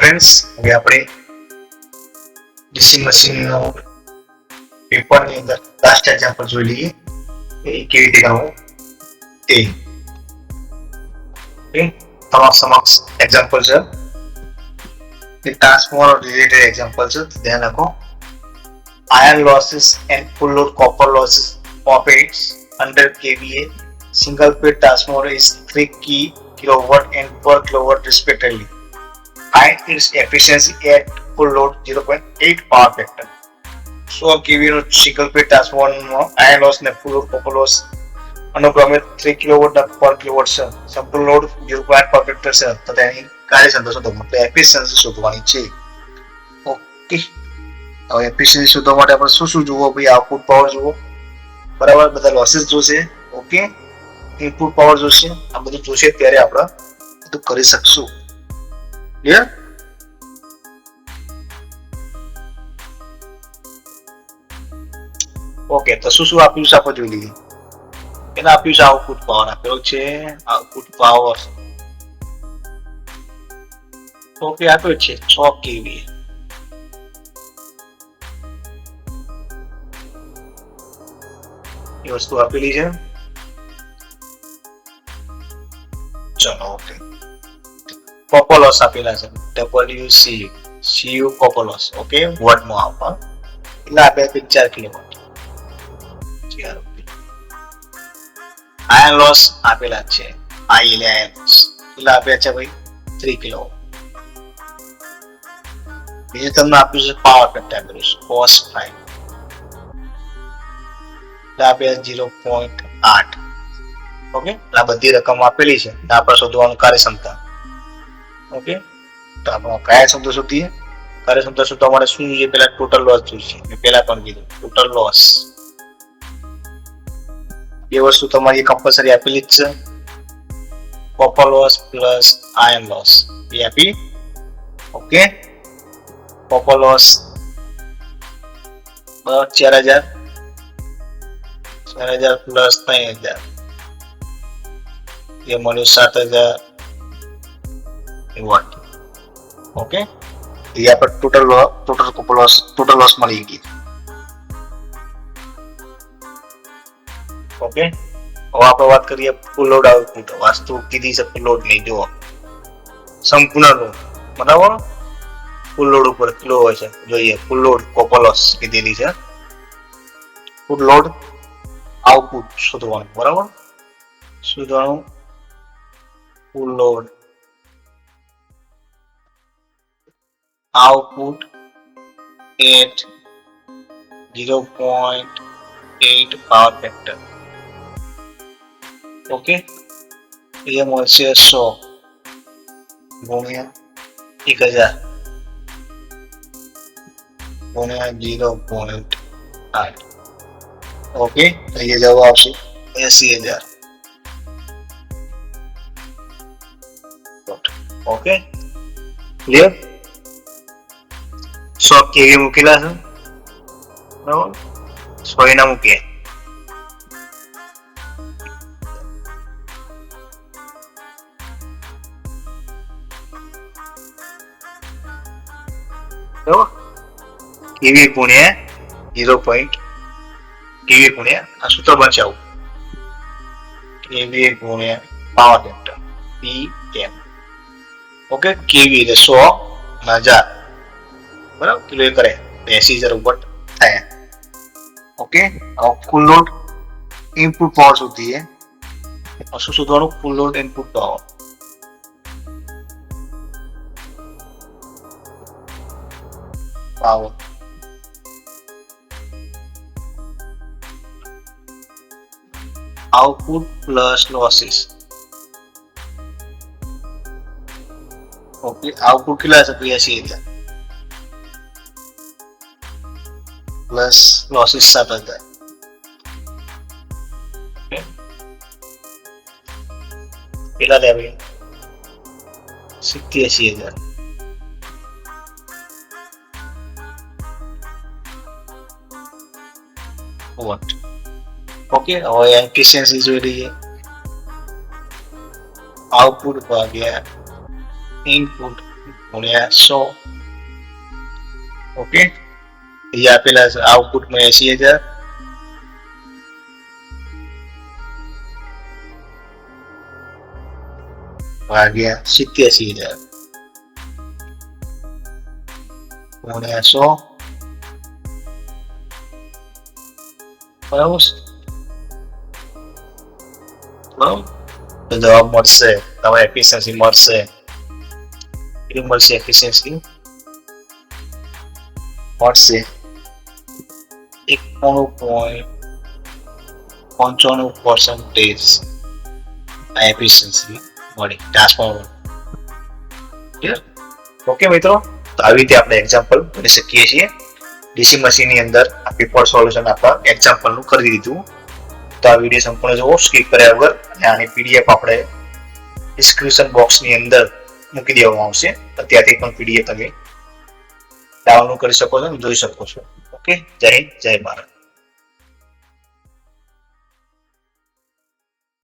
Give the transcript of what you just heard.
Friends, હવે આપણે DC મશીનનો પેપરની અંદર લાસ્ટ એક્ઝામ્પલ જોઈ લઈએ એ કેવી રીતે કરવું તે. તમારા સમક્ષ એક્ઝામ્પલ છે, તે ટ્રાન્સફોર્મર રિલેટેડ એક્ઝામ્પલ છે, ધ્યાન રાખો. Iron losses and full load copper losses of its 100 kVA single phase transformer is 3 kilowatt and per kilowatt respectively. Find its efficiency at full load 0.8 power factor. 100 kVA no single phase transformer no iron loss ને full load copper loss અનુક્રમે 3 kilowatt ના પર kilowatt છે, સંપૂર્ણ load 0.8 power factor છે, તો તેની કાર્યક્ષમતા શોધો એટલે એફિશિયન્સી શોધવાની છે. ઓકે, હવે એફિશિયન્સી શોધવા માટે આપણે શું જોવો ભાઈ? આઉટપુટ પાવર જોવો, બરાબર, બધા લોસીસ જોશે, ઓકે, ઇનપુટ પાવર જોશે, આ બધું જોશે ત્યારે આપણે બધું કરી શકશું. ક્લિયર? ઓકે, તો શું આપ્યું છે આપણે જોઈ લઈએ. એના આપ્યું છે આઉટપુટ પાવર, આપેલો છે આઉટપુટ પાવર, ઓકે, આપ્યો છે 6 kVA. એ વસ્તુ આપેલી છે. ચલો, ઓકે, કોપર લોસ આપેલા છે WCU કોપર લોસ, ઓકે, વોટમાં આપવા એટલે આપ્યા છે 4 કિલોવોટ. આયર્ન લોસ આપેલા છે આઈ એટલે આયર્ન લોસ એટલે આપ્યા છે ભાઈ 3 કિલોવોટ. બીજું તમને આપ્યું છે પાવર ફેક્ટર આપેલું છે cos 5 એટલે આપ્યા 0.8. ઓકે, આ બધી રકમ આપેલી છે, આપણે શોધવાનું કાર્યક્ષમતા. ઓકે, તો આપણે કાર્યક્ષમતા શોધીએ. કાર્યક્ષમતા શોધવા માટે શું જોઈએ? પહેલા ટોટલ લોસ જોઈએ. મેં પહેલા પણ કીધું ટોટલ લોસ. એ વસ્તુ તમારી કમ્પલસરી આપેલી જ છે, copper loss plus iron loss એ આપી. ઓકે, કોપર લોસ 4000 પ્લસ 3000 એ મળ્યું 7000 વોટ. ઓકે, એ આપણે ટોટલ કોપર લોસ મળી ગઈ. ઓકે, હવે આપણે વાત કરીએ ફૂલ લોડ આઉટપુટ. વાસ્તુ કીધી છે ફૂલ લોડ નહીં, જુઓ સંપૂર્ણ લોડ, બરાબર, ફૂલ લોડ ઉપર કેટલો હોય છે જોઈએ. ફૂલ લોડ કોપર લોસ કીધેલી છે, ફૂલ લોડ આઉટપુટ શોધવાનું, બરાબર, શોધવાનું full load output at 0.8 power factor. Okay, એ મળશે 100 ગુણ્યા 1000 ગુણ્યા 0.8. ઓકે, તો એ જવાબ આવશે 80,000. Okay, clear? 100 kVA મૂકેલા છે, બરાબર, 100 એના મૂકીએ. kVA ગુણ્યા 0. kVA ગુણ્યા આ સૂત્ર બનશે આવું, kVA ગુણ્યા power factor PM. Okay, kVA એટલે 100,000, બરાબર, કિલો એ કરે 80,000 વોટ થાય. Okay, full load input power શોધીએ. શું શોધવાનું? Full load input power. Output plus losses. Okay, output કેટલા છે? 82,000 પ્લસ લોસીસ 7,000. કેટલા થયા ભાઈ? 87,000. વોટ. ઓકે, હવે એફિશિયન્સી જોઈ લઈએ. આઉટપુટ ભાગ્યા ઇનપુટ ગુણ્યા 100. ઓકે, એ આપેલા છે આઉટપુટમાં 80,000 ભાગ્યા 87,000 ગુણ્યા 100. બરાબર, તો જવાબ મળશે, તમારે એફિશિયન્સી મળશે. કેટલી મળશે એફિશિયન્સી? મળશે 91.95% એફિશિયન્સી મળી ટ્રાન્સફોર્મર. ઓકે મિત્રો, તો આવી રીતે આપણે એક્ઝામ્પલ કરી શકીએ છીએ. ડીસી મશીન ની અંદર આ પેપર સોલ્યુશન આપણા એક્ઝામ્પલ નું કરી દીધું. તો આ વિડીયો સંપૂર્ણ જોવો સ્કીપ કર્યા વગર, અને આની પીડીએફ આપણે ડિસ્ક્રિપ્શન બોક્સ ની અંદર મૂકી દેવામાં આવશે. ત્યાંથી પણ પીડીએફ તમે ડાઉનલોડ કરી શકો છો, જોઈ શકો છો. ઓકે, જય હિન્દ, જય ભારત.